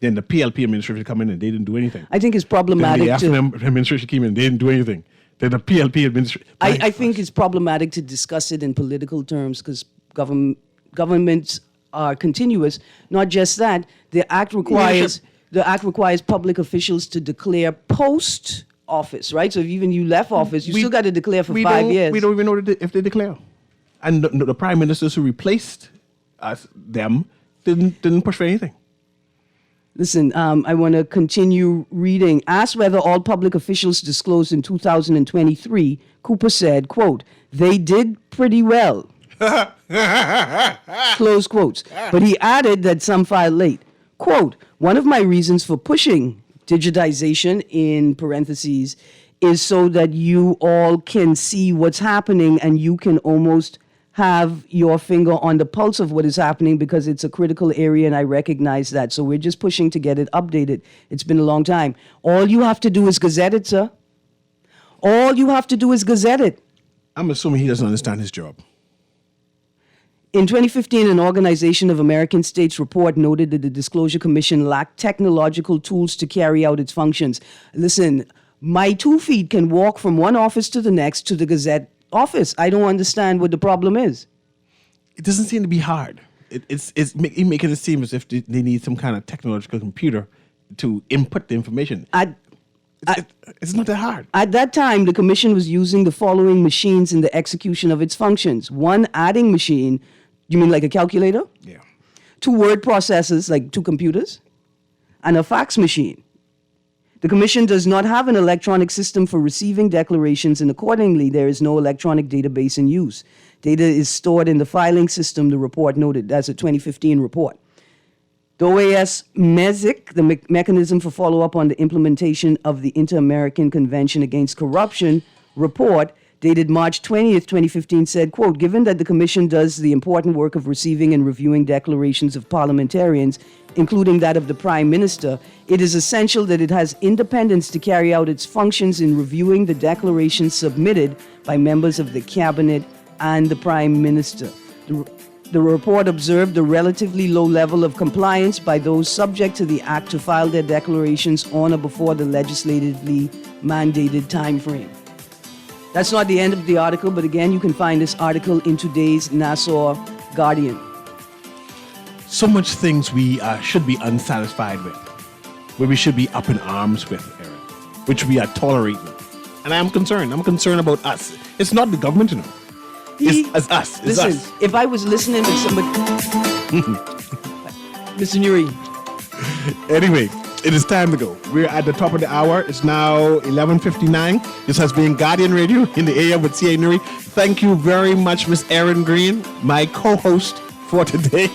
C: Then the PLP administration come in and they didn't do anything.
D: I think it's problematic.
C: Then the FNM administration came in and they didn't do anything. Then the PLP administration...
D: I think it's problematic to discuss it in political terms because governments are continuous. Not just that, the act requires... the act requires public officials to declare post office, right? So if even you left office, you still got to declare for 5 years.
C: We don't even know if they declare. And the prime ministers who replaced them didn't push for anything.
D: Listen, I want to continue reading. Asked whether all public officials disclosed in 2023, Cooper said, quote, "They did pretty well." Close quotes. But he added that some filed late. Quote, "One of my reasons for pushing digitization, in parentheses, is so that you all can see what's happening and you can almost have your finger on the pulse of what is happening because it's a critical area and I recognize that. So we're just pushing to get it updated. It's been a long time. All you have to do is gazette it, sir. All you have to do is gazette it."
C: I'm assuming he doesn't understand his job.
D: In 2015, an Organization of American States report noted that the Disclosure Commission lacked technological tools to carry out its functions. Listen, my 2 feet can walk from one office to the next to the Gazette office. I don't understand what the problem is.
C: It doesn't seem to be hard. It's making it seem as if they need some kind of technological computer to input the information. It's not that hard.
D: At that time, the commission was using the following machines in the execution of its functions. One adding machine, you mean like a calculator?
C: Yeah.
D: 2 word processors, like 2 computers, and a fax machine. The commission does not have an electronic system for receiving declarations, and accordingly, there is no electronic database in use. Data is stored in the filing system, the report noted. That's a 2015 report. The OAS MESIC, the Mechanism for Follow-up on the Implementation of the Inter-American Convention Against Corruption report, dated March 20th, 2015, said, quote, "Given that the Commission does the important work of receiving and reviewing declarations of parliamentarians, including that of the Prime Minister, it is essential that it has independence to carry out its functions in reviewing the declarations submitted by members of the Cabinet and the Prime Minister." The report observed a relatively low level of compliance by those subject to the Act to file their declarations on or before the legislatively mandated time frame. That's not the end of the article, but again, you can find this article in today's Nassau Guardian.
C: So much things we should be unsatisfied with, where we should be up in arms with, Aaron, which we are tolerating. And I'm concerned. I'm concerned about us. It's not the government, you know. It's us. It's
D: Listen,
C: us.
D: if I was listening to somebody... Mr. Newry.
C: Anyway, it is time to go. We're at the top of the hour. It's now 11:59. This has been Guardian Radio in the AM with CA Newry. Thank you very much, Miss Erin Green, my co-host for today.